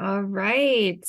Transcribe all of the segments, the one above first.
All right.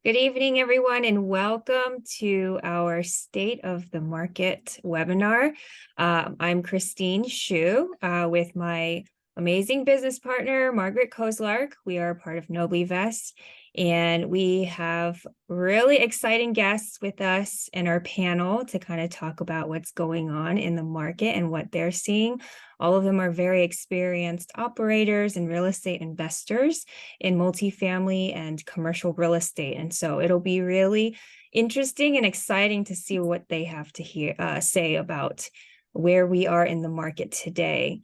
Good evening, everyone, and welcome to our State of the Market webinar. I'm Christine Shu with my amazing business partner, Margaret Kozlark. We are part of Noblivest, and we have really exciting guests with us in our panel to kind of talk about what's going on in the market and what they're seeing. All of them are very experienced operators and real estate investors in multifamily and commercial real estate. And so it'll be really interesting and exciting to see what they have to say about where we are in the market today.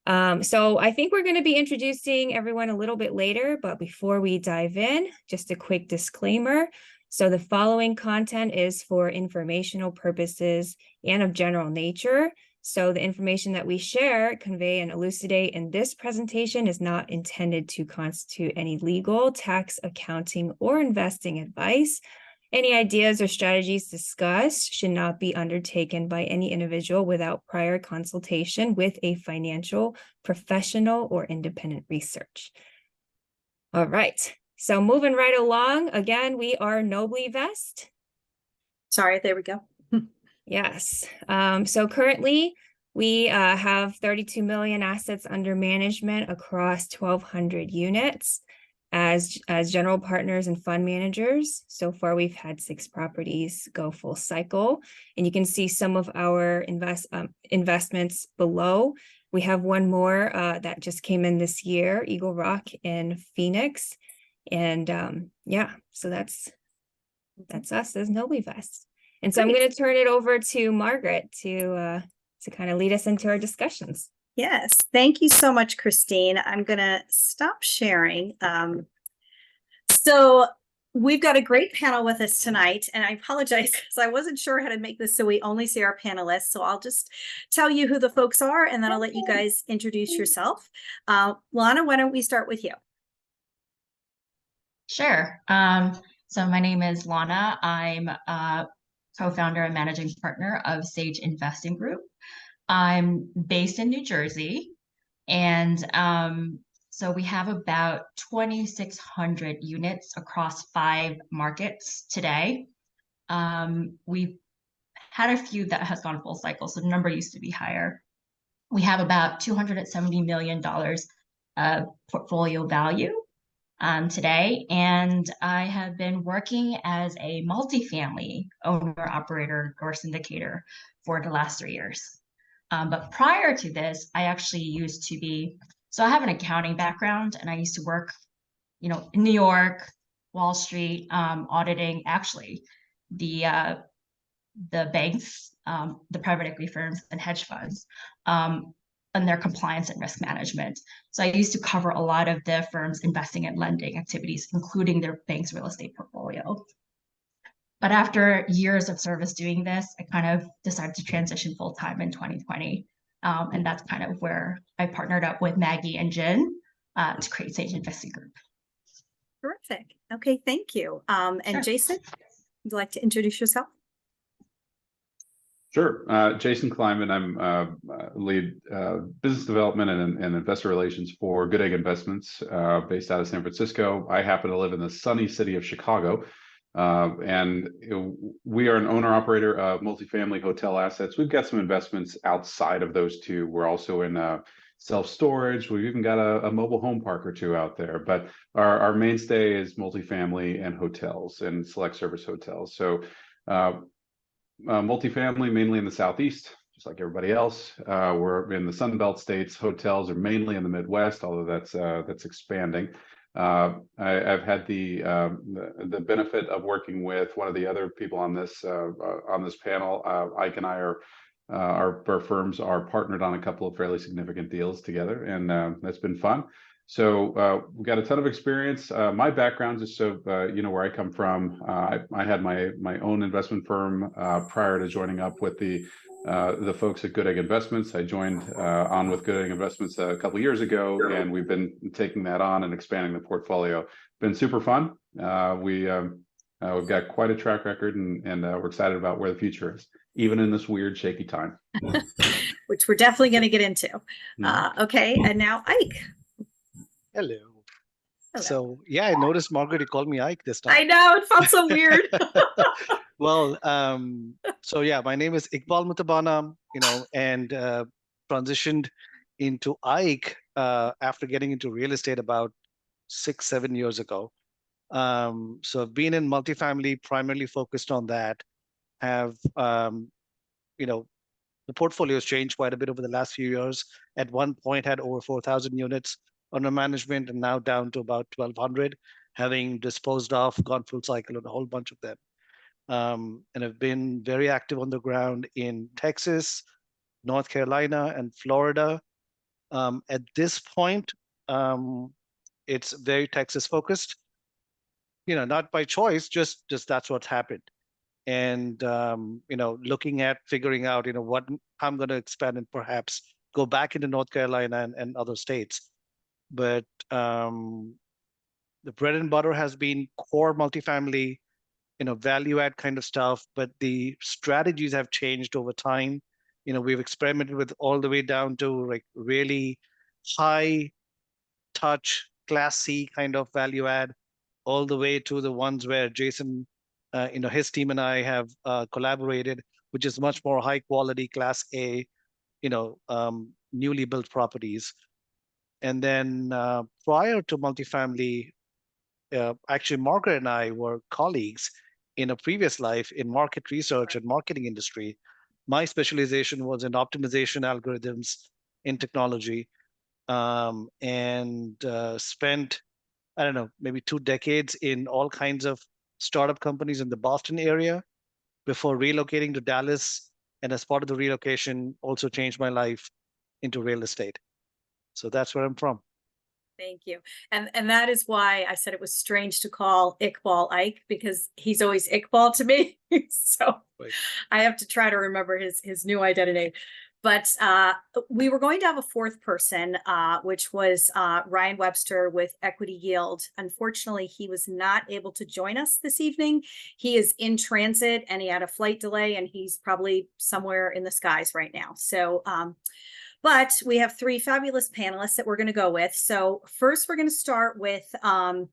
So I think we're going to be introducing everyone a little bit later, but before we dive in, just a quick disclaimer. So the following content is for informational purposes and of general nature. So the information that we share, convey, and elucidate in this presentation is not intended to constitute any legal, tax, accounting, or investing advice. Any ideas or strategies discussed should not be undertaken by any individual without prior consultation with a financial professional or independent research. All right, so moving right along, again, we are Noblivest. Sorry, there we go. Yes. So currently we have 32 million assets under management across 1,200 units as general partners and fund managers. So far, we've had 6 properties go full cycle, and you can see some of our investments below. We have one more that just came in this year, Eagle Rock in Phoenix, and yeah, so that's us as Noblivest. And so I'm going to turn it over to Margaret to kind of lead us into our discussions. Yes, thank you so much, Christine. I'm going to stop sharing. So we've got a great panel with us tonight, and I apologize because I wasn't sure how to make this so we only see our panelists. So I'll just tell you who the folks are, and then I'll let you guys introduce yourself. Lana, why don't we start with you? Sure. So my name is Lana. I'm co-founder and managing partner of Sage Investing Group. I'm based in New Jersey, and so we have about 2,600 units across 5 markets today. We've had a few that has gone full cycle, so the number used to be higher. We have about $270 million portfolio value today, and I have been working as a multifamily owner, operator, or syndicator for the last 3 years. But prior to this, I actually used to be, so I have an accounting background, and I used to work, in New York, Wall Street, auditing actually the banks, the private equity firms, and hedge funds, and their compliance and risk management. So I used to cover a lot of the firms' investing and lending activities, including their bank's real estate portfolio. But after years of service doing this, I kind of decided to transition full-time in 2020. And that's kind of where I partnered up with Maggie and Jen to create Sage Investing Group. Terrific. Okay, thank you. And sure. Jason, would you like to introduce yourself? Sure. Jason Kleinman. I'm lead business development and investor relations for Good Egg Investments based out of San Francisco. I happen to live in the sunny city of Chicago. And we are an owner-operator of multifamily hotel assets. We've got some investments outside of those two. We're also in self-storage. We've even got a mobile home park or two out there. But our mainstay is multifamily and hotels and select service hotels. So multifamily mainly in the Southeast, just like everybody else. We're in the Sun Belt states. Hotels are mainly in the Midwest, although that's expanding. I've had the benefit of working with one of the other people on this panel. Ike and I are our firms are partnered on a couple of fairly significant deals together, and that's been fun. So we've got a ton of experience. My background, just so you know where I come from, I had my own investment firm prior to joining up with the folks at Good Egg Investments. I joined on with Good Egg Investments a couple of years ago, and we've been taking that on and expanding the portfolio. Been super fun. We've got quite a track record, and we're excited about where the future is, even in this weird, shaky time. Which we're definitely going to get into. Okay, and now Ike. Hello. Hello. So yeah, I noticed, Margaret, you called me Ike this I time. know, it felt so weird. Well, so yeah, my name is Iqbal Mutabana, and transitioned into Ike after getting into real estate about 6, 7 years ago. So I've been in multifamily, primarily focused on that. Have you know the portfolio has changed quite a bit over the last few years. At one point, had over 4,000 units under management, and now down to about 1,200, having disposed of, gone full cycle on a whole bunch of them. And have been very active on the ground in Texas, North Carolina, and Florida. At this point, it's very Texas focused. Not by choice, just that's what's happened. And looking at figuring out, what I'm going to expand and perhaps go back into North Carolina and other states. But the bread and butter has been core multifamily, value add kind of stuff, but the strategies have changed over time. We've experimented with all the way down to like really high touch, class C kind of value add, all the way to the ones where Jason, his team and I have collaborated, which is much more high quality class A, newly built properties. And then prior to multifamily, actually, Margaret and I were colleagues in a previous life in market research and marketing industry. My specialization was in optimization algorithms in technology, and spent, I don't know, maybe 2 decades in all kinds of startup companies in the Boston area before relocating to Dallas. And as part of the relocation, also changed my life into real estate. So that's where I'm from. Thank you. And that is why I said it was strange to call Iqbal Ike, because he's always Iqbal to me. So Right. I have to try to remember his new identity. But we were going to have a fourth person, which was Ryan Webster with Equity Yield. Unfortunately, he was not able to join us this evening. He is in transit and he had a flight delay, and he's probably somewhere in the skies right now. So but we have three fabulous panelists that we're going to go with. So first, we're going to start with how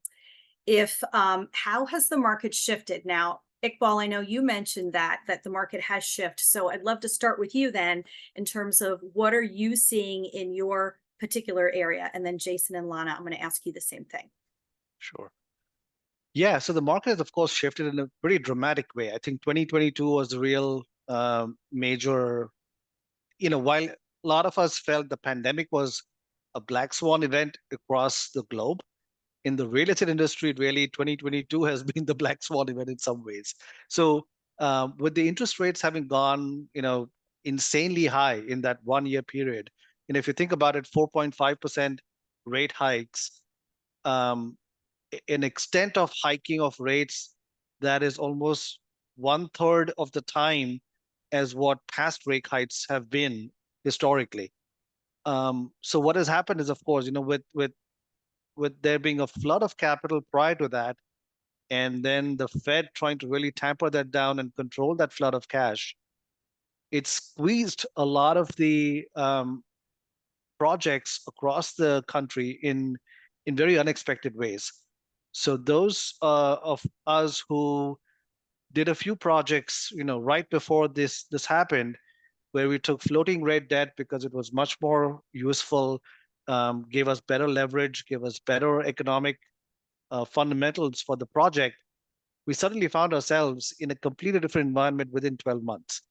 has the market shifted? Now, Iqbal, I know you mentioned that the market has shifted. So I'd love to start with you then in terms of what are you seeing in your particular area? And then Jason and Lana, I'm going to ask you the same thing. Sure. Yeah, so the market has, of course, shifted in a pretty dramatic way. I think 2022 was the real major, while a lot of us felt the pandemic was a black swan event across the globe, in the real estate industry, really 2022 has been the black swan event in some ways. So with the interest rates having gone, insanely high in that 1 year period, if you think about it, 4.5% rate hikes, um, an extent of hiking of rates that is almost 1/3 of the time as what past rate hikes have been historically. So what has happened is, of course, with there being a flood of capital prior to that, and then the Fed trying to really tamper that down and control that flood of cash, it squeezed a lot of the projects across the country in very unexpected ways. So those of us who did a few projects, right before this happened, where we took floating rate debt because it was much more useful, gave us better leverage, gave us better economic fundamentals for the project, we suddenly found ourselves in a completely different environment within 12 months.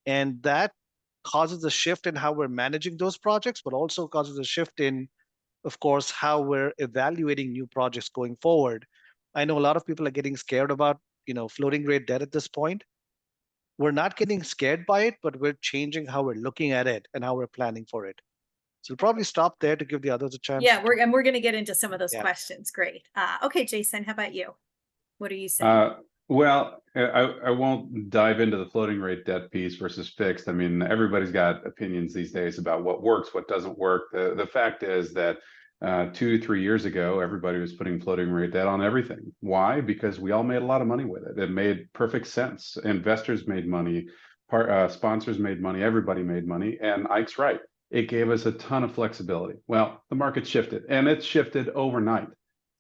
And that causes a shift in how we're managing those projects, but also causes a shift in, of course, how we're evaluating new projects going forward. I know a lot of people are getting scared about, floating rate debt at this point. We're not getting scared by it, but we're changing how we're looking at it and how we're planning for it. So we'll probably stop there to give the others a chance. Yeah, we're going to get into some of those Yeah. questions. Great. Okay, Jason, how about you? What are you saying? Well, I won't dive into the floating rate debt piece versus fixed. I mean, everybody's got opinions these days about what works, what doesn't work. The fact is that 2-3 years ago, everybody was putting floating rate debt on everything. Why? Because we all made a lot of money with it. It made perfect sense. Investors made money, sponsors made money, everybody made money. And Ike's right. It gave us a ton of flexibility. Well, the market shifted, and it shifted overnight.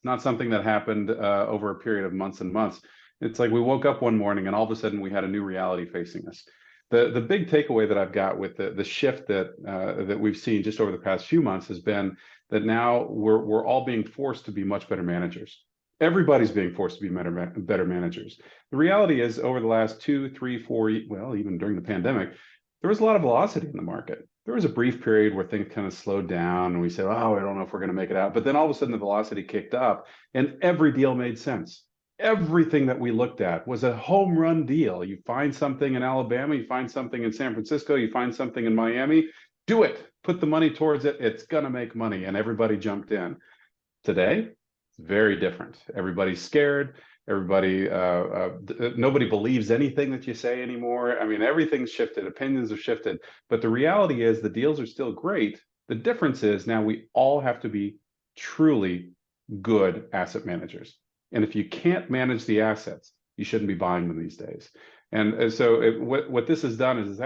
not something that happened over a period of months and months. It's like we woke up one morning and all of a sudden we had a new reality facing us. The big takeaway that I've got with the shift that we've seen just over the past few months has been that now we're all being forced to be much better managers. Everybody's being forced to be better managers. The reality is, over the last 2, 3, 4, well, even during the pandemic, there was a lot of velocity in the market. There was a brief period where things kind of slowed down and we said, oh, I don't know if we're going to make it out. But then all of a sudden the velocity kicked up and every deal made sense. Everything that we looked at was a home run deal. You find something in Alabama, you find something in San Francisco, you find something in Miami, do it, put the money towards it. It's going to make money. And everybody jumped in. Today, it's very different. Everybody's scared. Everybody, nobody believes anything that you say anymore. I mean, everything's shifted. Opinions have shifted. But the reality is the deals are still great. The difference is now we all have to be truly good asset managers. And if you can't manage the assets, you shouldn't be buying them these days. And so what this has done is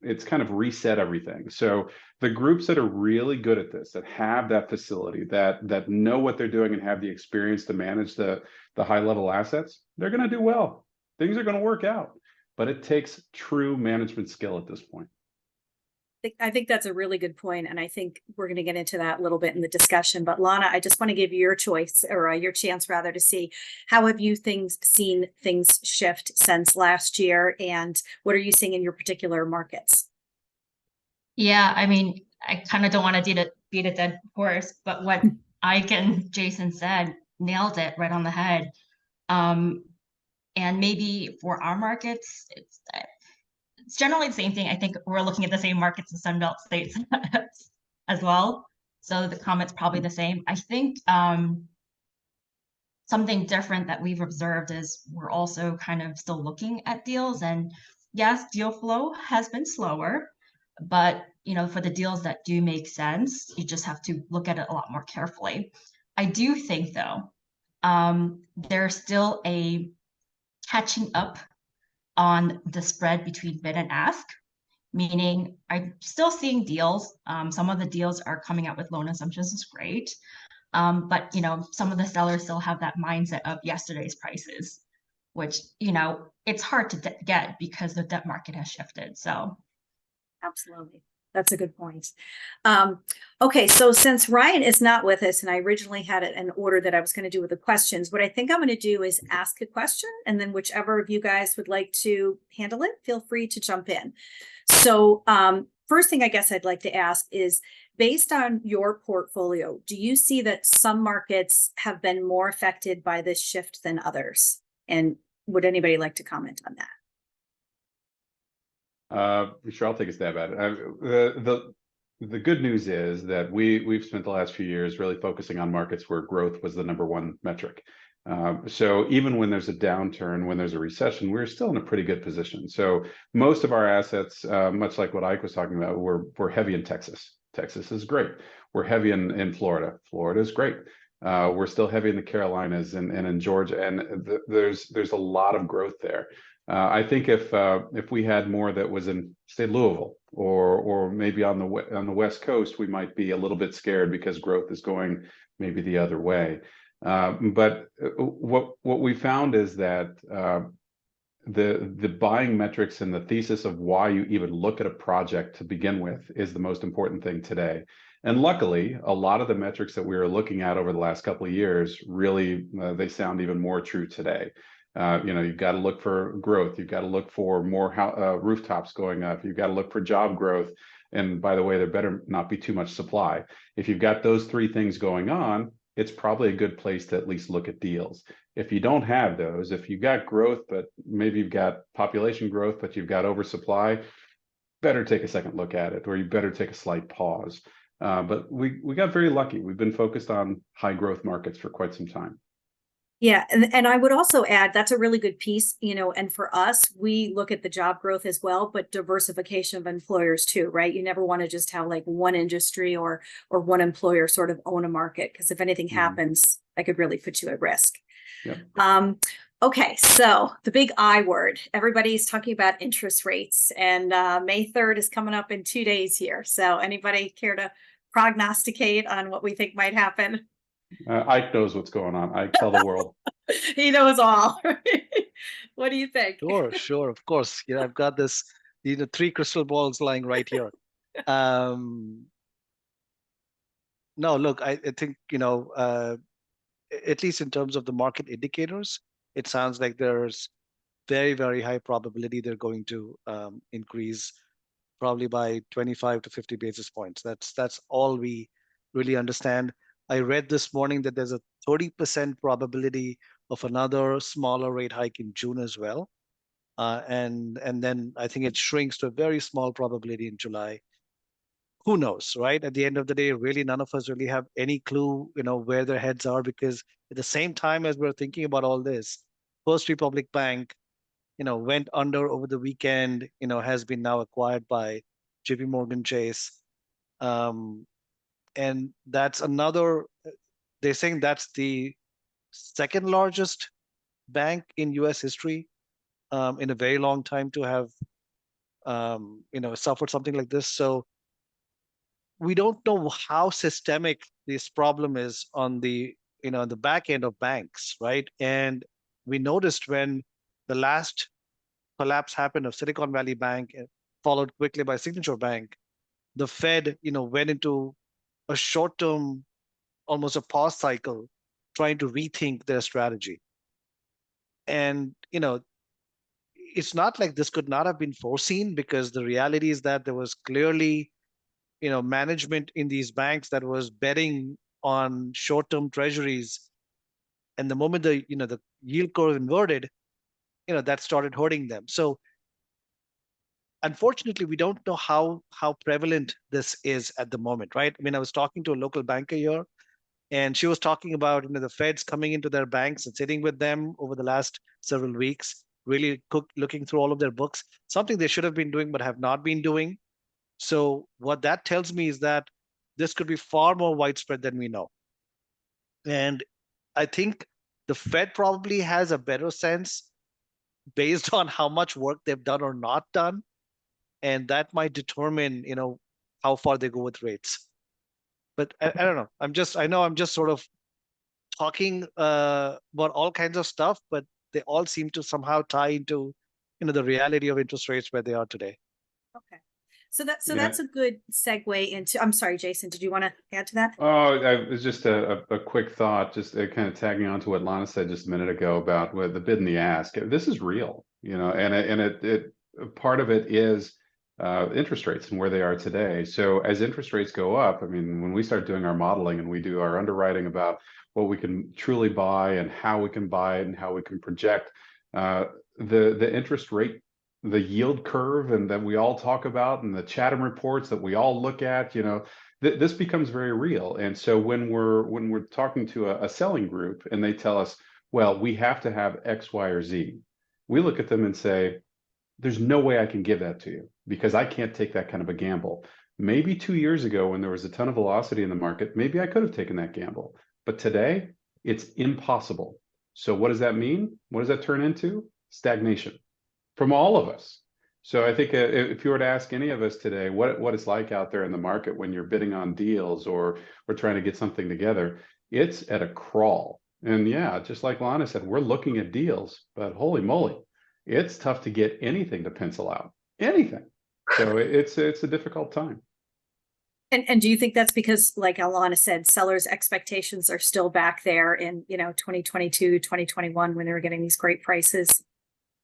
it's kind of reset everything. So the groups that are really good at this, that have that facility, that know what they're doing and have the experience to manage the high level assets, they're going to do well. Things are going to work out, but it takes true management skill at this point. I think that's a really good point, and I think we're going to get into that a little bit in the discussion. But Lana, I just want to give you your choice, or your chance rather, to see how have you seen things shift since last year, and what are you seeing in your particular markets? Yeah, I mean, I kind of don't want to beat a dead horse, but what Ike and Jason said nailed it right on the head. And maybe for our markets, it's generally the same thing. I think we're looking at the same markets in Sunbelt states as well. So the comment's probably the same. I think something different that we've observed is we're also kind of still looking at deals. And yes, deal flow has been slower, but for the deals that do make sense, you just have to look at it a lot more carefully. I do think, though, there's still a catching up on the spread between bid and ask, meaning I'm still seeing deals. Some of the deals are coming out with loan assumptions, is great. But some of the sellers still have that mindset of yesterday's prices, which it's hard to get because the debt market has shifted. So absolutely. That's a good point. Okay, so since Ryan is not with us, and I originally had it in order that I was going to do with the questions, what I think I'm going to do is ask a question, and then whichever of you guys would like to handle it, feel free to jump in. So first thing I guess I'd like to ask is, based on your portfolio, do you see that some markets have been more affected by this shift than others? And would anybody like to comment on that? Sure, I'll take a stab at it. The good news is that we've spent the last few years really focusing on markets where growth was the #1 metric. So even when there's a downturn, when there's a recession, we're still in a pretty good position. So most of our assets, much like what Ike was talking about, we're heavy in Texas. Texas is great. We're heavy in Florida. Florida is great. We're still heavy in the Carolinas and in Georgia, and there's a lot of growth there. I think if we had more that was in, say, Louisville or maybe on the West Coast, we might be a little bit scared because growth is going maybe the other way. But what we found is that the buying metrics and the thesis of why you even look at a project to begin with is the most important thing today. And luckily, a lot of the metrics that we were looking at over the last couple of years really they sound even more true today. You've got to look for growth. You've got to look for more rooftops going up. You've got to look for job growth. And by the way, there better not be too much supply. If you've got those three things going on, it's probably a good place to at least look at deals. If you don't have those, if you've got growth, but maybe you've got population growth, but you've got oversupply, better take a second look at it, or you better take a slight pause. But we got very lucky. We've been focused on high growth markets for quite some time. Yeah, and I would also add that's a really good piece, and for us, we look at the job growth as well, but diversification of employers too, right? You never want to just have like one industry or one employer sort of own a market, because if anything happens, that could really put you at risk. Yeah. Okay, so the big I word, everybody's talking about interest rates, and May 3rd is coming up in 2 days here. So anybody care to prognosticate on what we think might happen? Ike knows what's going on. Ike, tell the world. He knows all. What do you think? Sure, of course. I've got this, 3 crystal balls lying right here. Um, no, look, I think, at least in terms of the market indicators, it sounds like there's very, very high probability they're going to increase probably by 25 to 50 basis points. That's all we really understand. I read this morning that there's a 30% probability of another smaller rate hike in June as well. And then I think it shrinks to a very small probability in July. Who knows, right? At the end of the day, really none of us really have any clue, where their heads are, because at the same time as we're thinking about all this, First Republic Bank, went under over the weekend, has been now acquired by JP Morgan Chase. And that's another, they're saying that's the second largest bank in US history in a very long time to have, suffered something like this. So we don't know how systemic this problem is on the, the back end of banks, right? And we noticed when the last collapse happened of Silicon Valley Bank, followed quickly by Signature Bank, the Fed, went into a short-term, almost a pause cycle, trying to rethink their strategy. And, it's not like this could not have been foreseen, because the reality is that there was clearly, management in these banks that was betting on short-term treasuries. And the moment the yield curve inverted, that started hurting them. So unfortunately, we don't know how prevalent this is at the moment, right? I mean, I was talking to a local banker here, and she was talking about the Feds coming into their banks and sitting with them over the last several weeks, really looking through all of their books, something they should have been doing but have not been doing. So what that tells me is that this could be far more widespread than we know. And I think the Fed probably has a better sense based on how much work they've done or not done, and that might determine how far they go with rates. But I don't know. I know I'm just sort of talking about all kinds of stuff, but they all seem to somehow tie into the reality of interest rates where they are today. Okay. So Yeah. that's a good segue into, I'm sorry, Jason, did you want to add to that? Oh, it was just a quick thought, just kind of tagging on to what Lana said just a minute ago about the bid and the ask. This is real, and it part of it is interest rates and where they are today. So as interest rates go up, I mean, when we start doing our modeling and we do our underwriting about what we can truly buy and how we can buy it and how we can project the interest rate, the yield curve, and that we all talk about, and the Chatham reports that we all look at, this becomes very real. And so when we're talking to a selling group and they tell us, well, we have to have X, Y, or Z, we look at them and say, there's no way I can give that to you because I can't take that kind of a gamble. Maybe 2 years ago when there was a ton of velocity in the market, maybe I could have taken that gamble. But today, it's impossible. So what does that mean? What does that turn into? Stagnation from all of us. So I think if you were to ask any of us today what it's like out there in the market when you're bidding on deals or trying to get something together, it's at a crawl. And yeah, just like Lana said, we're looking at deals, but holy moly, it's tough to get anything to pencil out, anything. So it's a difficult time. And do you think that's because, like Alana said, sellers' expectations are still back there in 2022, 2021 when they were getting these great prices?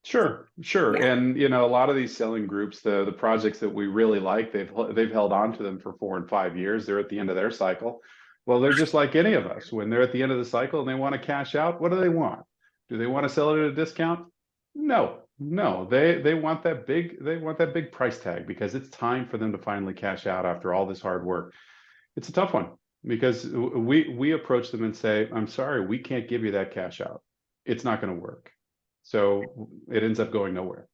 Sure. Yeah. And a lot of these selling groups, the projects that we really like, they've held on to them for 4 and 5 years. They're at the end of their cycle. Well, they're just like any of us. When they're at the end of the cycle and they want to cash out, what do they want? Do they want to sell it at a discount? No. They want that big price tag because it's time for them to finally cash out after all this hard work. It's a tough one because we approach them and say, I'm sorry, we can't give you that cash out. It's not going to work. So it ends up going nowhere.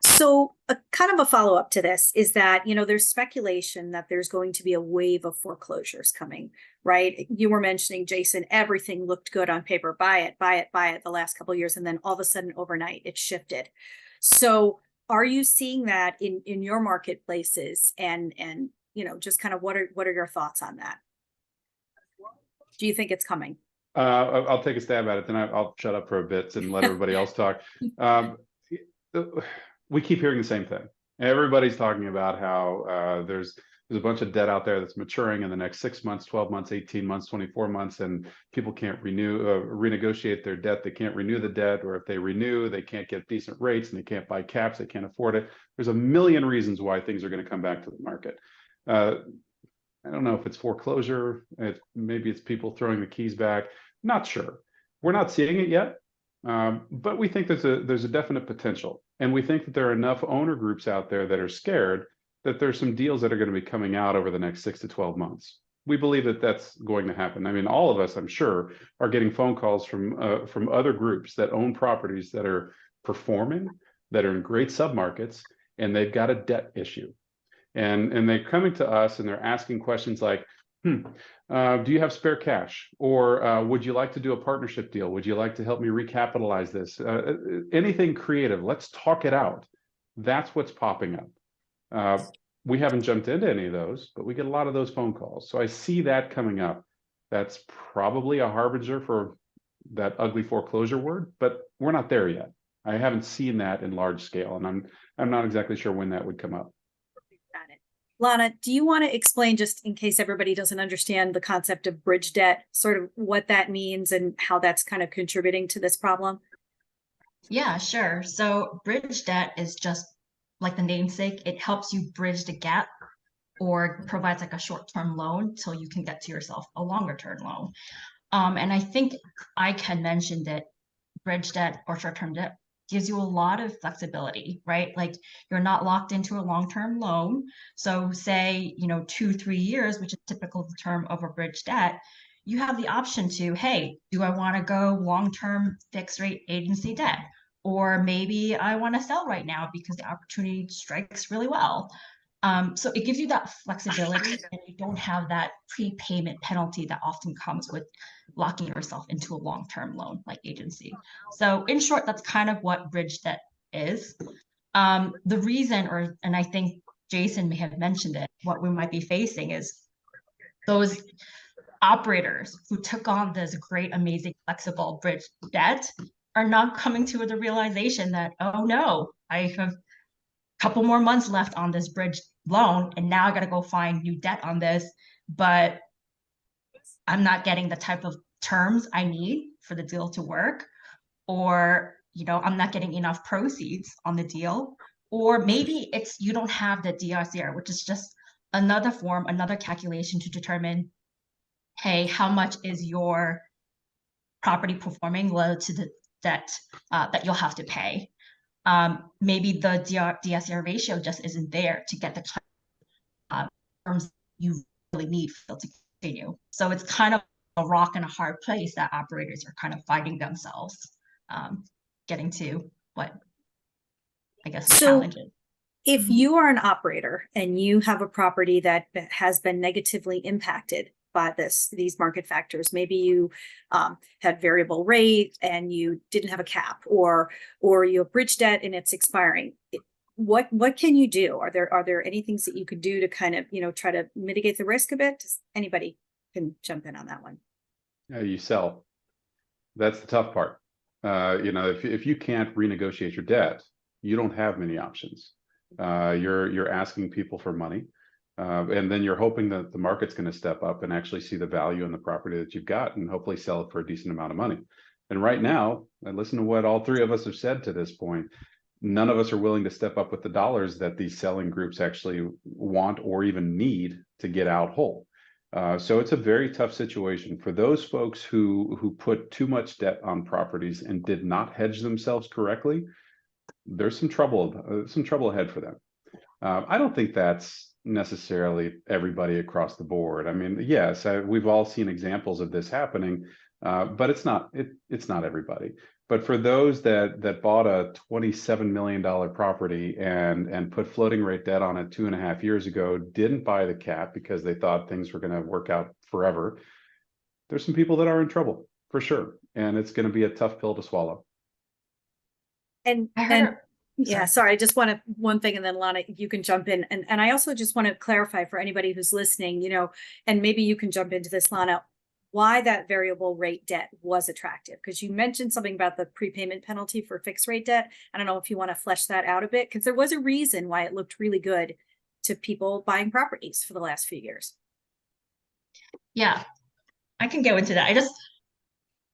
So a kind of a follow-up to this is that, there's speculation that there's going to be a wave of foreclosures coming, right? You were mentioning, Jason, everything looked good on paper, buy it the last couple of years. And then all of a sudden overnight it shifted. So are you seeing that in your marketplaces and just kind of what are your thoughts on that? Do you think it's coming? I'll take a stab at it, then I'll shut up for a bit and let everybody else talk. We keep hearing the same thing. Everybody's talking about how there's a bunch of debt out there that's maturing in the next 6 months, 12 months, 18 months, 24 months, and people can't renegotiate their debt. They can't renew the debt, or if they renew, they can't get decent rates and they can't buy caps. They can't afford it. There's a million reasons why things are going to come back to the market. I don't know if it's foreclosure. Maybe it's people throwing the keys back. Not sure. We're not seeing it yet, but we think there's a definite potential, and we think that there are enough owner groups out there that are scared that there's some deals that are going to be coming out over the next 6 to 12 months. We believe that that's going to happen. I mean, all of us, I'm sure, are getting phone calls from other groups that own properties that are performing, that are in great submarkets, and they've got a debt issue. And they're coming to us and they're asking questions like, do you have spare cash? Or would you like to do a partnership deal? Would you like to help me recapitalize this? Anything creative, let's talk it out. That's what's popping up. We haven't jumped into any of those, but we get a lot of those phone calls. So I see that coming up. That's probably a harbinger for that ugly foreclosure word, but we're not there yet. I haven't seen that in large scale, and I'm not exactly sure when that would come up. Got it. Lana, do you want to explain, just in case everybody doesn't understand, the concept of bridge debt, sort of what that means and how that's kind of contributing to this problem? Yeah, sure. So bridge debt is just like the namesake. It helps you bridge the gap or provides like a short-term loan till you can get to yourself a longer-term loan. And I think I had mentioned that bridge debt or short-term debt gives you a lot of flexibility, right? Like you're not locked into a long-term loan. So say, 2-3 years, which is typical term of a bridge debt, you have the option to, hey, do I want to go long-term fixed rate agency debt? Or maybe I want to sell right now because the opportunity strikes really well. So it gives you that flexibility, and you don't have that prepayment penalty that often comes with locking yourself into a long-term loan like agency. So in short, that's kind of what bridge debt is. The reason, and I think Jason may have mentioned it, what we might be facing is those operators who took on this great, amazing, flexible bridge debt are now coming to the realization that, oh no, I have a couple more months left on this bridge loan, and now I got to go find new debt on this, but I'm not getting the type of terms I need for the deal to work, or I'm not getting enough proceeds on the deal, or maybe it's you don't have the DRCR, which is just another form, another calculation to determine, hey, how much is your property performing relative to the debt that you'll have to pay. Maybe the DSCR ratio just isn't there to get the terms you really need to continue. So it's kind of a rock and a hard place that operators are kind of finding themselves getting to what I guess the challenge is. If you are an operator and you have a property that has been negatively impacted by these market factors, maybe you had variable rate and you didn't have a cap, or you have bridge debt and it's expiring. What can you do? Are there any things that you could do to kind of try to mitigate the risk a bit? Anybody can jump in on that one. You sell. That's the tough part. If you can't renegotiate your debt, you don't have many options. You're asking people for money. And then you're hoping that the market's going to step up and actually see the value in the property that you've got and hopefully sell it for a decent amount of money. And right now, and listen to what all three of us have said to this point, none of us are willing to step up with the dollars that these selling groups actually want or even need to get out whole. So it's a very tough situation for those folks who put too much debt on properties and did not hedge themselves correctly. There's some trouble ahead for them. I don't think that's necessarily everybody across the board. I mean, yes, we've all seen examples of this happening, but it's not everybody. But for those that bought a $27 million property and put floating rate debt on it 2.5 years ago, didn't buy the cap because they thought things were going to work out forever, there's some people that are in trouble for sure, and it's going to be a tough pill to swallow. Yeah, sorry, I just want to one thing, and then Lana, you can jump in. And I also just want to clarify for anybody who's listening, and maybe you can jump into this, Lana. why that variable rate debt was attractive. Because you mentioned something about the prepayment penalty for fixed rate debt. I don't know if you want to flesh that out a bit, because there was a reason why it looked really good to people buying properties for the last few years. Yeah, I can go into that. I just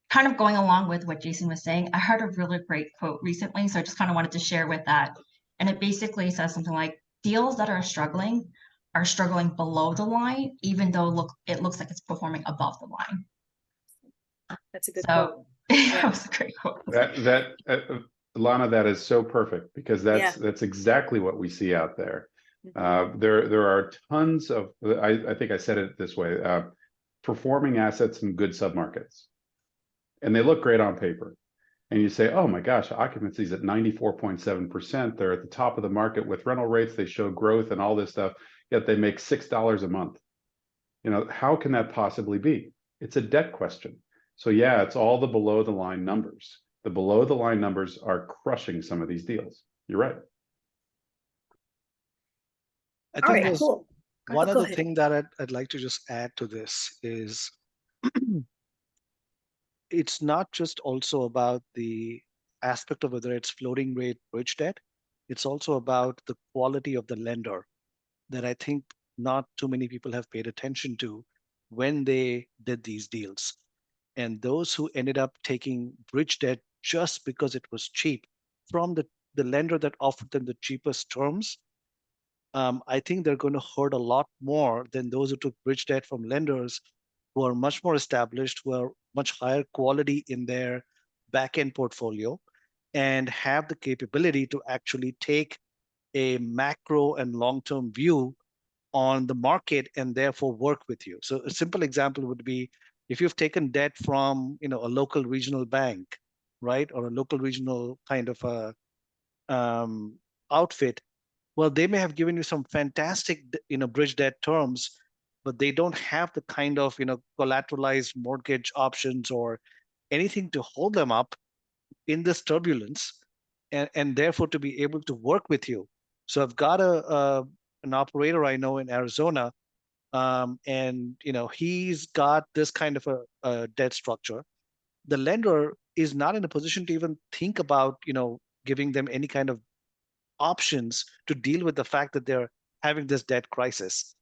kind of going along with what Jason was saying, I heard a really great quote recently, so I just kind of wanted to share with that. And it basically says something like, deals that are struggling below the line, even though it looks like it's performing above the line. That's a good quote. So that was a great quote. Lana, that is so perfect, because that's exactly what we see out there. There are tons of, I think I said it this way, performing assets in good submarkets, and they look great on paper. And you say, oh my gosh, occupancy is at 94.7%. They're at the top of the market with rental rates. They show growth and all this stuff, yet they make $6 a month. You know, how can that possibly be? It's a debt question. So yeah, it's all the below the line numbers. The below the line numbers are crushing some of these deals. You're right. I All think right, there's cool. one Go other ahead. thing that I'd like to just add to this is it's not just also about the aspect of whether it's floating rate bridge debt. It's also about the quality of the lender that I think not too many people have paid attention to when they did these deals. And those who ended up taking bridge debt just because it was cheap from the lender that offered them the cheapest terms, I think they're going to hurt a lot more than those who took bridge debt from lenders who are much more established, who are much higher quality in their back-end portfolio, and have the capability to actually take a macro and long-term view on the market and therefore work with you. So a simple example would be if you've taken debt from a local regional bank, right, or a local regional kind of a outfit. Well, they may have given you some fantastic bridge debt terms, but they don't have the kind of collateralized mortgage options or anything to hold them up in this turbulence, and therefore to be able to work with you. So I've got an operator I know in Arizona, and he's got this kind of a debt structure. The lender is not in a position to even think about giving them any kind of options to deal with the fact that they're having this debt crisis.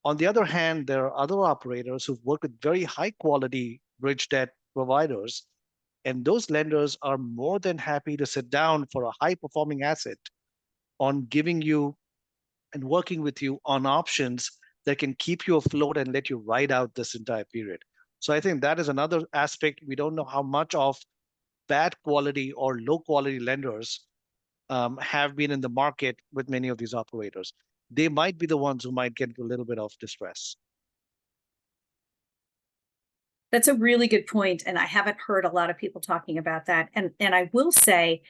On the other hand, there are other operators who've worked with very high quality bridge debt providers, and those lenders are more than happy to sit down for a high performing asset on giving you and working with you on options that can keep you afloat and let you ride out this entire period. So I think that is another aspect. We don't know how much of bad quality or low quality lenders have been in the market with many of these operators. They might be the ones who might get into a little bit of distress. That's a really good point, and I haven't heard a lot of people talking about that. And I will say,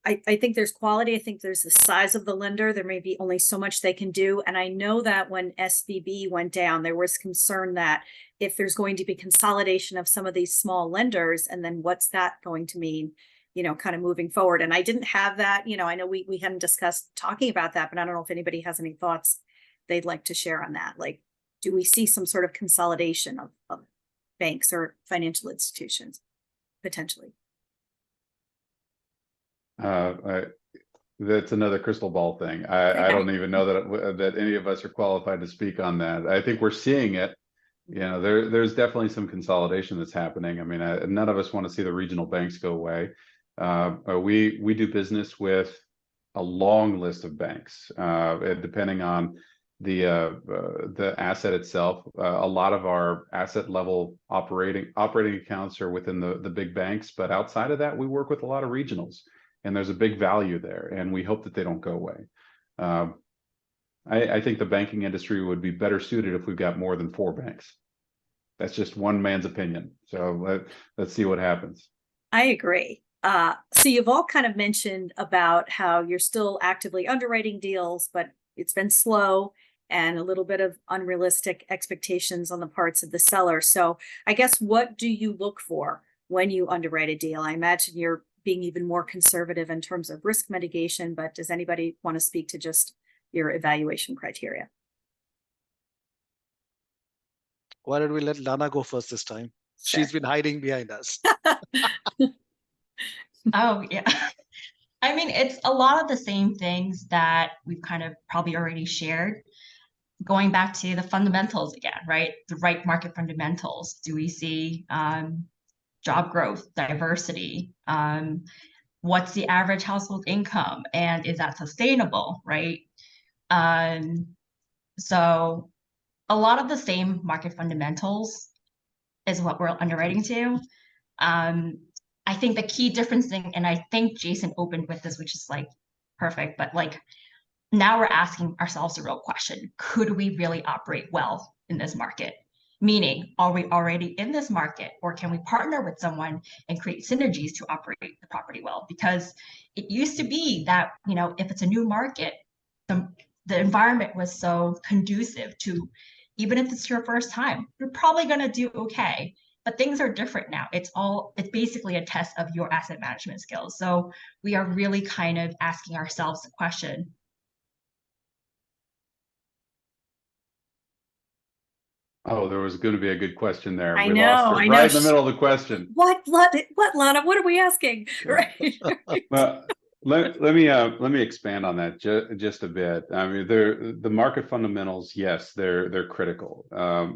I think there's quality. I think there's the size of the lender. There may be only so much they can do. And I know that when SVB went down, there was concern that if there's going to be consolidation of some of these small lenders, and then what's that going to mean, kind of moving forward. And I didn't have that, I know we hadn't discussed talking about that, but I don't know if anybody has any thoughts they'd like to share on that. Like, do we see some sort of consolidation of banks or financial institutions potentially? That's another crystal ball thing. I don't even know that any of us are qualified to speak on that. I think we're seeing it. There's definitely some consolidation that's happening. I mean, none of us want to see the regional banks go away. We do business with a long list of banks, depending on the asset itself. A lot of our asset level operating accounts are within the big banks, but outside of that, we work with a lot of regionals, and there's a big value there, and we hope that they don't go away. I think the banking industry would be better suited if we've got more than 4 banks. That's just one man's opinion. So let's see what happens. I agree. So you've all kind of mentioned about how you're still actively underwriting deals, but it's been slow and a little bit of unrealistic expectations on the parts of the seller. So I guess, what do you look for when you underwrite a deal? I imagine you're being even more conservative in terms of risk mitigation, but does anybody want to speak to just your evaluation criteria? why don't we let Lana go first this time? Sure. She's been hiding behind us. Oh, yeah. I mean, it's a lot of the same things that we've kind of probably already shared. Going back to the fundamentals again, right? The right market fundamentals. Do we see job growth, diversity? What's the average household income? And is that sustainable, right? So a lot of the same market fundamentals is what we're underwriting to. I think the key difference thing, and I think Jason opened with this, which is like perfect, but like now we're asking ourselves the real question: could we really operate well in this market? Meaning, are we already in this market, or can we partner with someone and create synergies to operate the property well? Because it used to be that, you know, if it's a new market, the environment was so conducive to, even if it's your first time, you're probably going to do okay. But things are different now. It's basically a test of your asset management skills. So we are really kind of asking ourselves the question. Oh, there was going to be a good question there. I We lost know, her I right know. in the middle of the question. What, Lana? What are we asking? Right. Well, let me expand on that just a bit. I mean, the market fundamentals, yes, they're critical.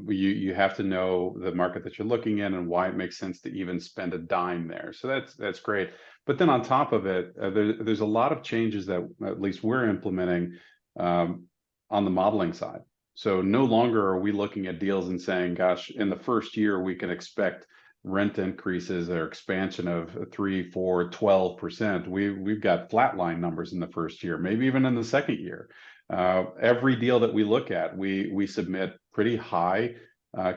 You have to know the market that you're looking in and why it makes sense to even spend a dime there. So that's great. But then on top of it, there's a lot of changes that at least we're implementing on the modeling side. So no longer are we looking at deals and saying, gosh, in the first year, we can expect rent increases or expansion of 3, 4, 12%. We've got flatline numbers in the first year, maybe even in the second year. Every deal that we look at, we submit pretty high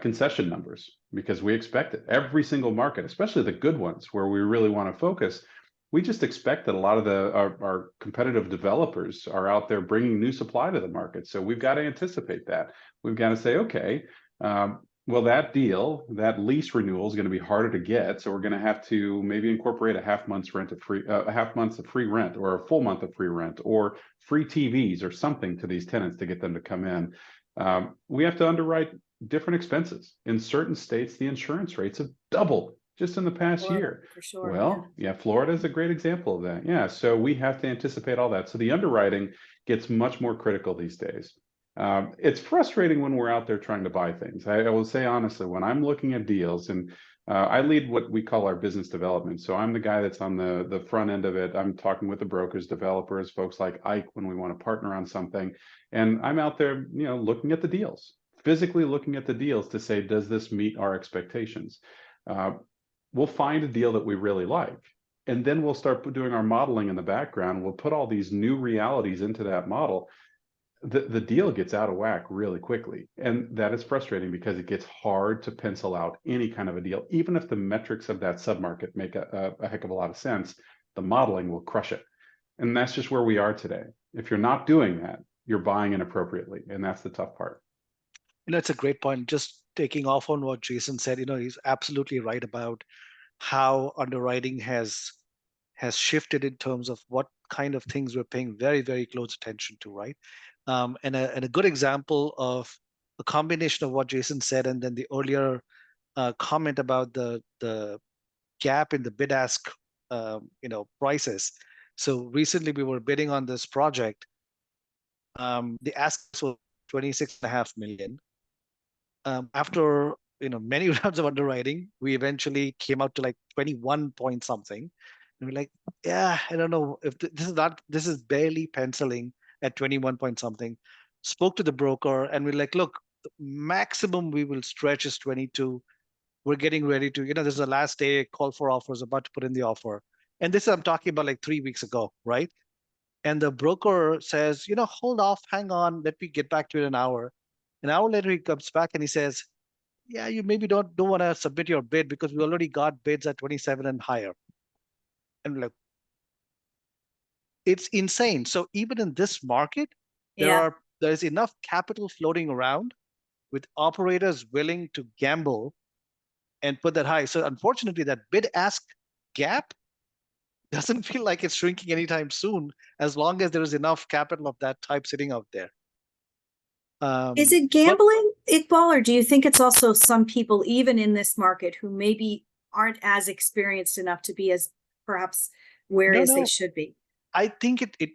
concession numbers because we expect it. Every single market, especially the good ones where we really want to focus, we just expect that a lot of our competitive developers are out there bringing new supply to the market. So we've got to anticipate that. We've got to say, okay, well, that lease renewal is going to be harder to get. So we're going to have to maybe incorporate a half month of free rent, or a full month of free rent, or free TVs or something to these tenants to get them to come in. We have to underwrite different expenses. In certain states, the insurance rates have doubled just in the past year. For sure. Well, yeah, Florida is a great example of that. Yeah, so we have to anticipate all that. So the underwriting gets much more critical these days. It's frustrating when we're out there trying to buy things. I will say honestly, when I'm looking at deals, and I lead what we call our business development. So I'm the guy that's on the front end of it. I'm talking with the brokers, developers, folks like Ike when we want to partner on something. And I'm out there, you know, looking at the deals, physically looking at the deals to say, does this meet our expectations? We'll find a deal that we really like. And then we'll start doing our modeling in the background. We'll put all these new realities into that model. The deal gets out of whack really quickly. And that is frustrating because it gets hard to pencil out any kind of a deal. Even if the metrics of that submarket make a heck of a lot of sense, the modeling will crush it. And that's just where we are today. If you're not doing that, you're buying inappropriately. And that's the tough part. You know, it's a great point. Just taking off on what Jason said, you know, he's absolutely right about how underwriting has shifted in terms of what kind of things we're paying very, very close attention to, right? And a good example of a combination of what Jason said and then the earlier comment about the gap in the bid-ask, prices. So recently we were bidding on this project. The ask was 26.5 million. After many rounds of underwriting, we eventually came out to like 21 point something. And we're like, yeah, I don't know if this is barely penciling at 21 point something. Spoke to the broker and we're like, look, the maximum we will stretch is 22. We're getting ready to, this is the last day, call for offers, about to put in the offer. And this I'm talking about like 3 weeks ago, right? And the broker says, hold off, hang on, let me get back to you in an hour. An hour later, he comes back and he says, yeah, you maybe don't want to submit your bid because we already got bids at 27 and higher. And like, it's insane. So even in this market, there is enough capital floating around with operators willing to gamble and put that high. So unfortunately, that bid-ask gap doesn't feel like it's shrinking anytime soon, as long as there is enough capital of that type sitting out there. Is it gambling? Iqbal, or do you think it's also some people, even in this market, who maybe aren't as experienced enough to be as perhaps wary No, as they no. should be? I think it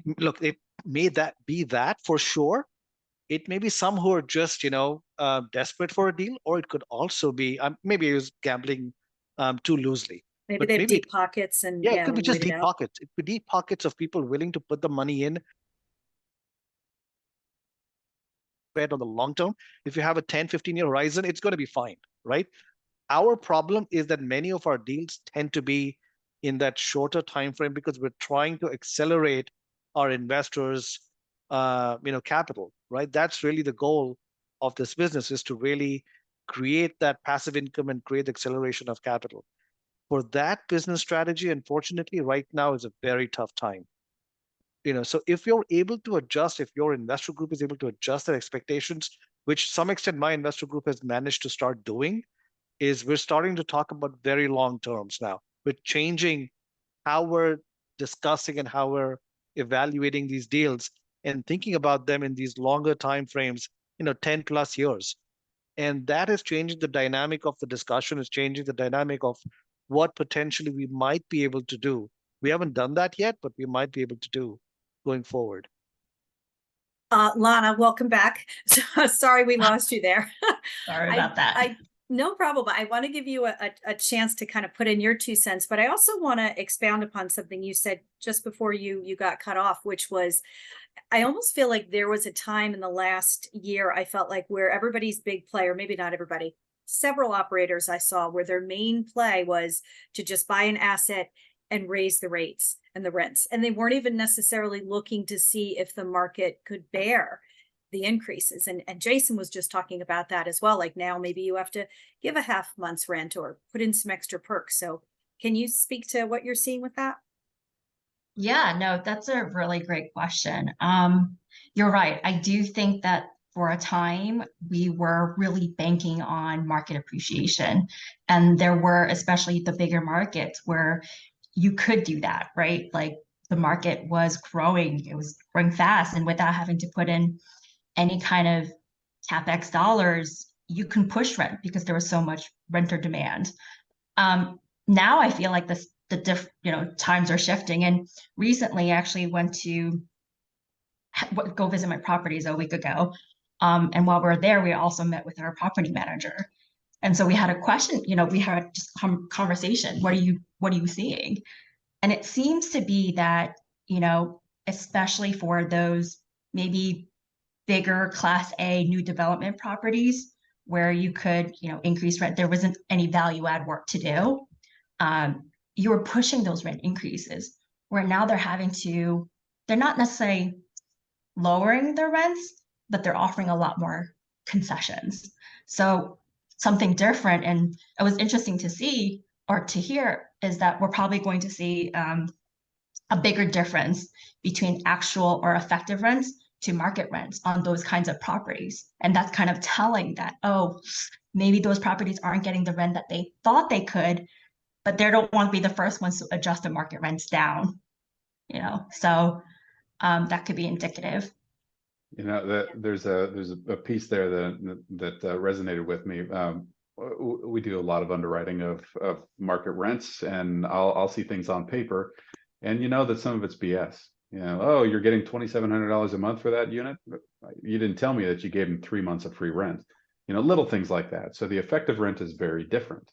may that be that for sure. It may be some who are just, desperate for a deal, or it could also be maybe it was gambling too loosely. Maybe But they have maybe, deep pockets and yeah, it could be just wait it deep out. pockets. It could be deep pockets of people willing to put the money in bet on the long term. If you have a 10, 15-year horizon, it's going to be fine, right? Our problem is that many of our deals tend to be in that shorter time frame because we're trying to accelerate our investors' capital, right? That's really the goal of this business, is to really create that passive income and create acceleration of capital. For that business strategy, unfortunately, right now is a very tough time. So if you're able to adjust, if your investor group is able to adjust their expectations, which to some extent my investor group has managed to start doing, is we're starting to talk about very long terms now. We're changing how we're discussing and how we're evaluating these deals and thinking about them in these longer time frames, 10 plus years. And that is changing the dynamic of the discussion, is changing the dynamic of what potentially we might be able to do. We haven't done that yet, but we might be able to do going forward. Lana, welcome back. Sorry we lost you there. Sorry about that. No problem. I want to give you a chance to kind of put in your 2 cents, but I also want to expound upon something you said just before you got cut off, which was, I almost feel like there was a time in the last year, I felt like, where everybody's big player, maybe not everybody, several operators I saw where their main play was to just buy an asset and raise the rates and the rents. And they weren't even necessarily looking to see if the market could bear the increases. And Jason was just talking about that as well. Like, now maybe you have to give a half month's rent or put in some extra perks. So can you speak to what you're seeing with that? Yeah, no, that's a really great question. You're right. I do think that for a time we were really banking on market appreciation. And there were, especially the bigger markets, where you could do that, right? Like, the market was growing, it was growing fast, and without having to put in any kind of CapEx dollars, you can push rent because there was so much renter demand. Now I feel like times are shifting. And recently I actually went to go visit my properties a week ago. And while we were there, we also met with our property manager. And so we had a question, we had just conversation. What are you seeing? And it seems to be that, especially for those maybe bigger Class A new development properties where you could, increase rent, there wasn't any value add work to do. You were pushing those rent increases, where now they're not necessarily lowering their rents, but they're offering a lot more concessions. So something different, and it was interesting to see or to hear, is that we're probably going to see a bigger difference between actual or effective rents to market rents on those kinds of properties. And that's kind of telling that, oh, maybe those properties aren't getting the rent that they thought they could, but they don't want to be the first ones to adjust the market rents down, so that could be indicative. There's a piece there that resonated with me. We do a lot of underwriting of market rents, and I'll see things on paper, and that some of it's BS. Oh, you're getting $2,700 a month for that unit. You didn't tell me that you gave them 3 months of free rent. Little things like that. So the effective rent is very different.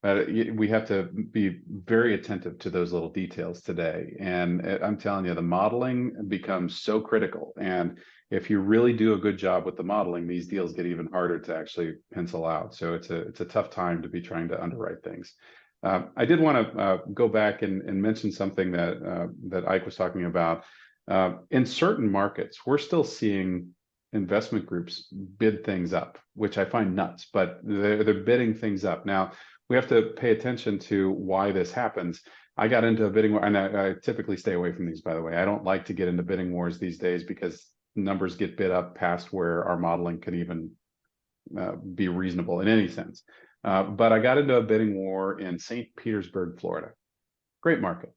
We have to be very attentive to those little details today. And I'm telling you, the modeling becomes so critical. And if you really do a good job with the modeling, these deals get even harder to actually pencil out. So it's a tough time to be trying to underwrite things. I did want to go back and mention something that Ike was talking about. In certain markets, we're still seeing investment groups bid things up, which I find nuts, but they're bidding things up. Now, we have to pay attention to why this happens. I got into a bidding war, and I typically stay away from these, by the way. I don't like to get into bidding wars these days because numbers get bid up past where our modeling could even be reasonable in any sense. But I got into a bidding war in St. Petersburg, Florida. Great market.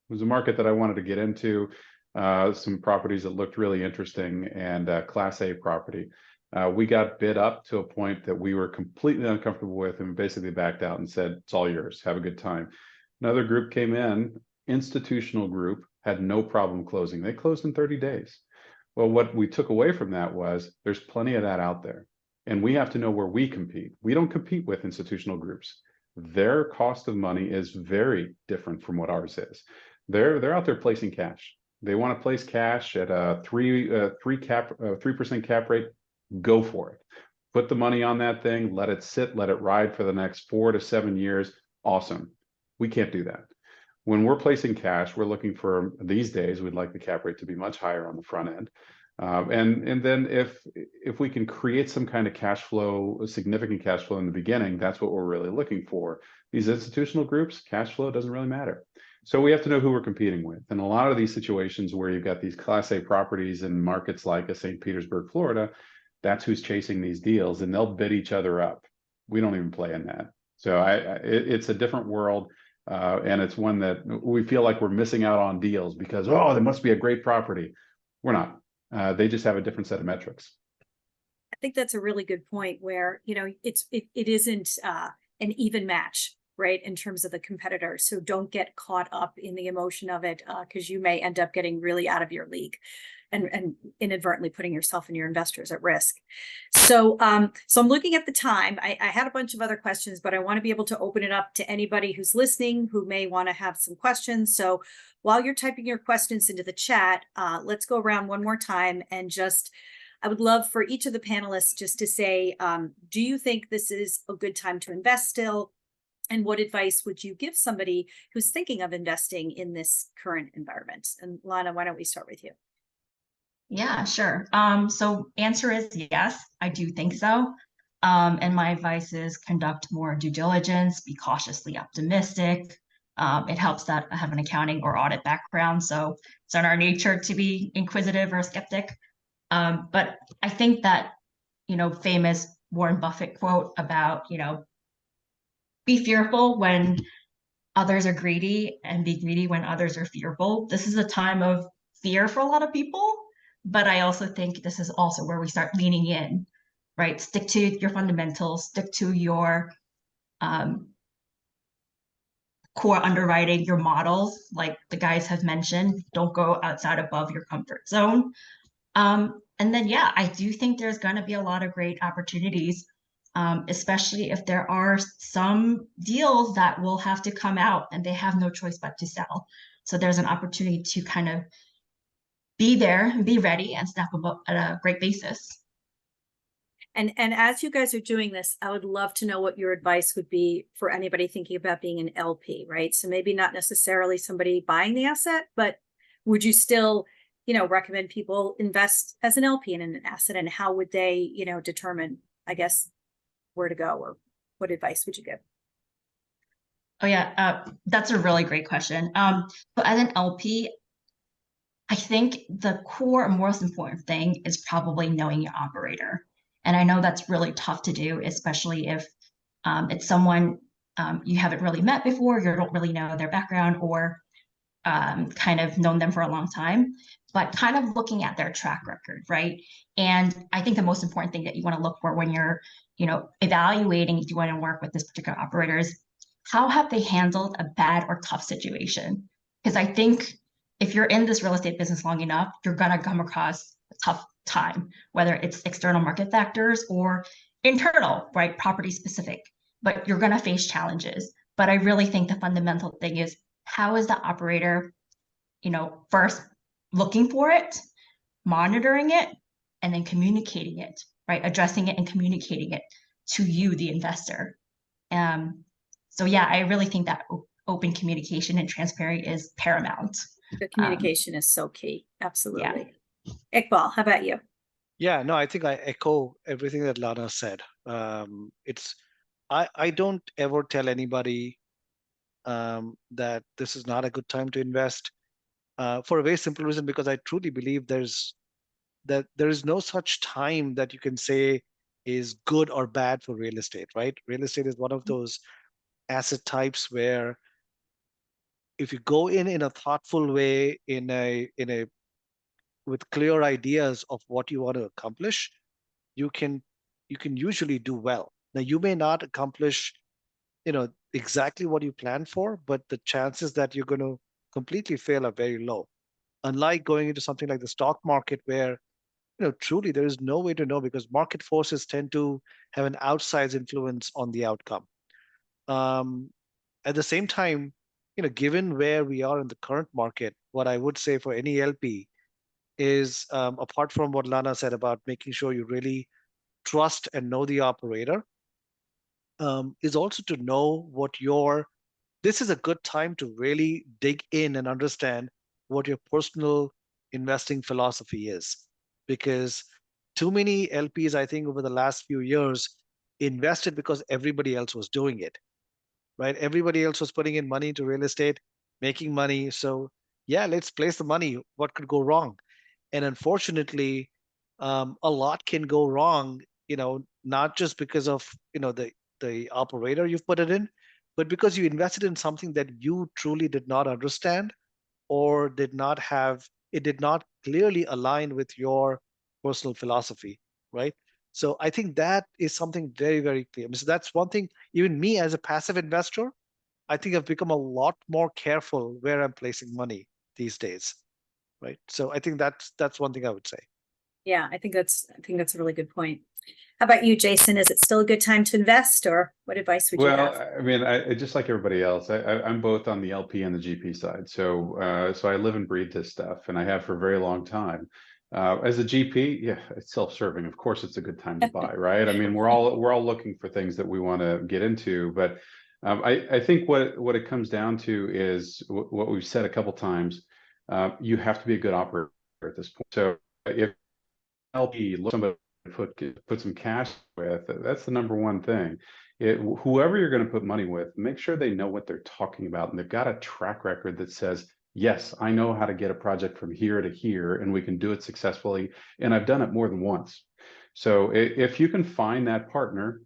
It was a market that I wanted to get into. Some properties that looked really interesting, and Class A property. We got bid up to a point that we were completely uncomfortable with and basically backed out and said, it's all yours, have a good time. Another group came in, institutional group, had no problem closing. They closed in 30 days. Well, what we took away from that was there's plenty of that out there. And we have to know where we compete. We don't compete with institutional groups. Their cost of money is very different from what ours is. They're out there placing cash. They want to place cash at a 3% cap rate. Go for it. Put the money on that thing, let it sit, let it ride for the next 4 to 7 years. Awesome. We can't do that. When we're placing cash, we're looking for, these days, we'd like the cap rate to be much higher on the front end. And then if we can create some kind of cash flow, significant cash flow in the beginning, that's what we're really looking for. These institutional groups, cash flow doesn't really matter. So we have to know who we're competing with. And a lot of these situations where you've got these Class A properties in markets like St. Petersburg, Florida, that's who's chasing these deals, and they'll bid each other up. We don't even play in that. So it's a different world. And it's one that we feel like we're missing out on deals because, oh, there must be a great property. We're not. They just have a different set of metrics. I think that's a really good point where, it isn't an even match, right, in terms of the competitor. So don't get caught up in the emotion of it, because you may end up getting really out of your league and inadvertently putting yourself and your investors at risk. So so I'm looking at the time. I had a bunch of other questions, but I want to be able to open it up to anybody who's listening who may want to have some questions. So while you're typing your questions into the chat, let's go around one more time and I would love for each of the panelists just to say, do you think this is a good time to invest still? And what advice would you give somebody who's thinking of investing in this current environment? And Lana, why don't we start with you? Yeah, sure. So answer is yes, I do think so. And my advice is conduct more due diligence, be cautiously optimistic. It helps that I have an accounting or audit background, so it's in our nature to be inquisitive or skeptic. But I think that, famous Warren Buffett quote about, be fearful when others are greedy and be greedy when others are fearful. This is a time of fear for a lot of people, but I also think this is also where we start leaning in, right? Stick to your fundamentals, stick to your core underwriting, your models, like the guys have mentioned. Don't go outside above your comfort zone. And then, yeah, I do think there's going to be a lot of great opportunities, especially if there are some deals that will have to come out and they have no choice but to sell. So there's an opportunity to kind of be there and be ready and snap them up at a great basis. And as you guys are doing this, I would love to know what your advice would be for anybody thinking about being an LP, right? So maybe not necessarily somebody buying the asset, but would you still, recommend people invest as an LP in an asset, and how would they, determine, I guess, where to go, or what advice would you give? Oh yeah, that's a really great question. So as an LP, I think the core most important thing is probably knowing your operator. And I know that's really tough to do, especially if it's someone you haven't really met before, you don't really know their background, or kind of known them for a long time, but kind of looking at their track record, right? And I think the most important thing that you want to look for when you're, evaluating if you want to work with this particular operator is how have they handled a bad or tough situation? Because I think if you're in this real estate business long enough, you're going to come across a tough time, whether it's external market factors or internal, right? Property specific, but you're going to face challenges. But I really think the fundamental thing is, how is the operator, first looking for it, monitoring it, and then communicating it, right? Addressing it and communicating it to you, the investor. So yeah, I really think that open communication and transparency is paramount. The communication is so key. Absolutely. Yeah. Iqbal, how about you? Yeah, no, I think I echo everything that Lana said. I don't ever tell anybody that this is not a good time to invest, for a very simple reason, because I truly believe there is no such time that you can say is good or bad for real estate, right? Real estate is one of those asset types where if you go in a thoughtful way, with clear ideas of what you want to accomplish, you can usually do well. Now, you may not accomplish, exactly what you plan for, but the chances that you're going to completely fail are very low. Unlike going into something like the stock market, where truly there is no way to know, because market forces tend to have an outsized influence on the outcome. Um, at the same time, given where we are in the current market, what I would say for any LP is, apart from what Lana said about making sure you really trust and know the operator, is also to know what this is a good time to really dig in and understand what your personal investing philosophy is. Because too many LPs, I think, over the last few years invested because everybody else was doing it, right? Everybody else was putting in money into real estate, making money. So, yeah, let's place the money. What could go wrong? And unfortunately, a lot can go wrong, not just because of, the operator you've put it in, but because you invested in something that you truly did not understand, or it did not clearly align with your personal philosophy, right? So I think that is something very, very clear. So that's one thing. Even me as a passive investor, I think I've become a lot more careful where I'm placing money these days, right? So I think that's one thing I would say. Yeah, I think that's a really good point. How about you, Jason? Is it still a good time to invest, or what advice would you Well, have? I mean, I just like everybody else. I'm both on the LP and the GP side. So I live and breathe this stuff, and I have for a very long time. As a GP, yeah, it's self-serving. Of course, it's a good time to buy, right? I mean, we're all looking for things that we want to get into, but I think what it comes down to is what we've said a couple times. You have to be a good operator at this point. So if LP look somebody to put some cash with, that's the number one thing. Whoever you're going to put money with, make sure they know what they're talking about, and they've got a track record that says, yes, I know how to get a project from here to here, and we can do it successfully, and I've done it more than once. So if you can find that partner,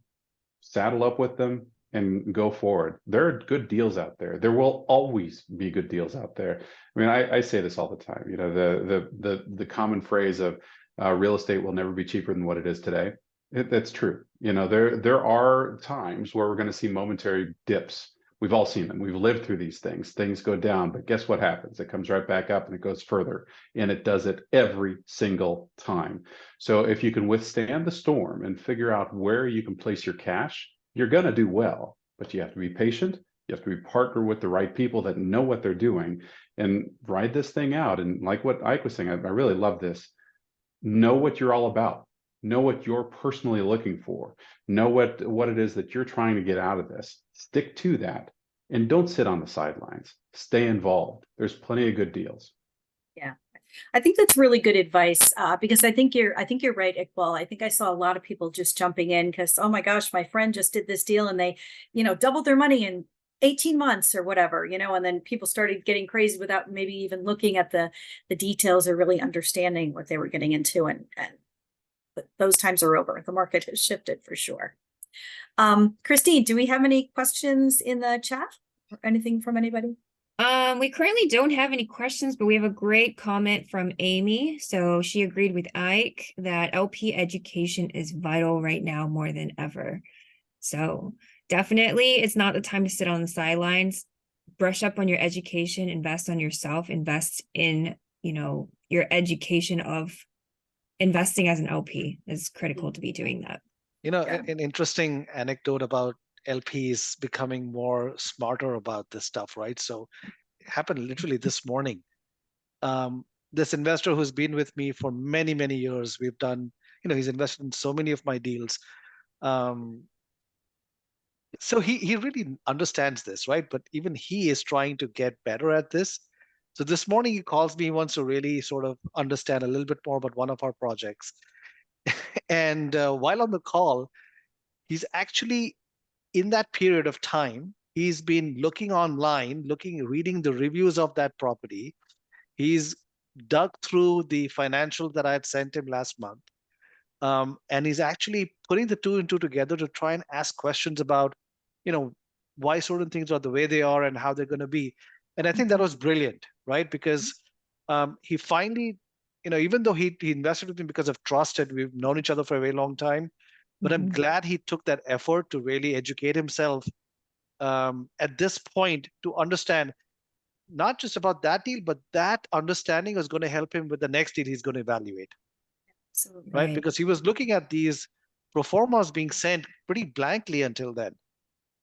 saddle up with them and go forward. There are good deals out there. There will always be good deals out there. I mean, I say this all the time. The common phrase of real estate will never be cheaper than what it is today. That's true. There are times where we're going to see momentary dips. We've all seen them. We've lived through these things. Things go down, but guess what happens? It comes right back up and it goes further. And it does it every single time. So if you can withstand the storm and figure out where you can place your cash, you're going to do well, but you have to be patient. You have to be partner with the right people that know what they're doing and ride this thing out. And like what Ike was saying, I really love this. Know what you're all about. Know what you're personally looking for. Know what it is that you're trying to get out of this. Stick to that, and don't sit on the sidelines. Stay involved. There's plenty of good deals. Yeah, I think that's really good advice, because I think you're right, Iqbal. I think I saw a lot of people just jumping in because, oh my gosh, my friend just did this deal and they, doubled their money in 18 months or whatever, and then people started getting crazy without maybe even looking at the details or really understanding what they were getting into. And those times are over. The market has shifted for sure. Christine, do we have any questions in the chat or anything from anybody? We currently don't have any questions, but we have a great comment from Amy. So she agreed with Ike that LP education is vital right now more than ever. So definitely it's not the time to sit on the sidelines. Brush up on your education, invest on yourself, invest in, your education of investing as an LP is critical to be doing that. Yeah. An interesting anecdote about LPs becoming more smarter about this stuff, right? So it happened literally this morning. This investor who's been with me for many, many years, we've done, he's invested in so many of my deals. So he really understands this, right? But even he is trying to get better at this. So this morning he calls me, he wants to really sort of understand a little bit more about one of our projects. And while on the call, he's actually, in that period of time, he's been looking online, reading the reviews of that property. He's dug through the financials that I had sent him last month. And he's actually putting the two and two together to try and ask questions about, why certain things are the way they are and how they're going to be. And I think that was brilliant, right? Because he finally even though he invested with me because of trust and we've known each other for a very long time, but I'm Mhm. glad he took that effort to really educate himself at this point to understand not just about that deal, but that understanding is going to help him with the next deal he's going to evaluate, Absolutely. right? Right. Because he was looking at these pro formas being sent pretty blankly until then.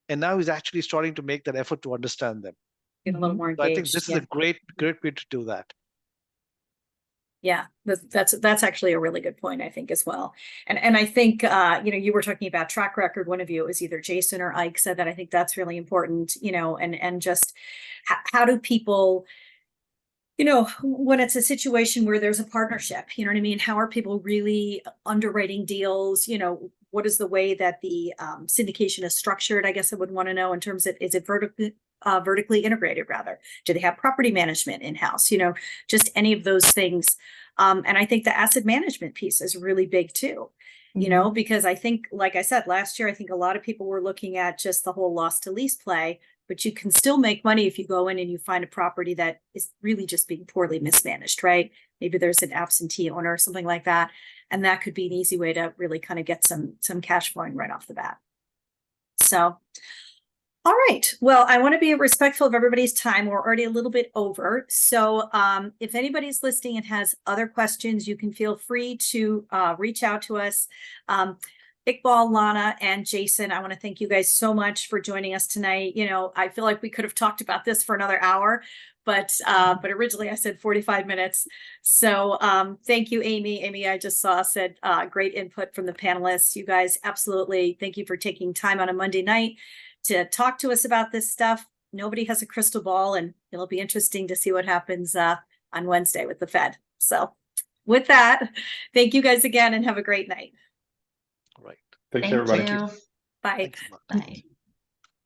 And now he's actually starting to make that effort to understand them. Get a little Mhm. more So I think engaged. this is Yeah. a great way to do that. Yeah, that's actually a really good point, I think, as well. And I think you were talking about track record. One of you, it was either Jason or Ike, said that. I think that's really important, and just how do people, when it's a situation where there's a partnership, you know what I mean? How are people really underwriting deals? What is the way that the syndication is structured? I guess I would want to know in terms of, is it vertically integrated rather? Do they have property management in-house? Just any of those things. And I think the asset management piece is really big too, Mhm. because I think, like I said, last year, I think a lot of people were looking at just the whole loss to lease play, but you can still make money if you go in and you find a property that is really just being poorly mismanaged, right? Maybe there's an absentee owner or something like that. And that could be an easy way to really kind of get some cash flowing right off the bat. So, all right. Well, I want to be respectful of everybody's time. We're already a little bit over. So if anybody's listening and has other questions, you can feel free to reach out to us. Iqbal, Lana, and Jason, I want to thank you guys so much for joining us tonight. I feel like we could have talked about this for another hour, but originally I said 45 minutes. So thank you, Amy. Amy, I just saw said great input from the panelists. You guys, absolutely. Thank you for taking time on a Monday night to talk to us about this stuff. Nobody has a crystal ball, and it'll be interesting to see what happens on Wednesday with the Fed. So with that, thank you guys again and have a great night. Right. Thanks, Thank everybody. you. Bye. Thanks a lot. Bye.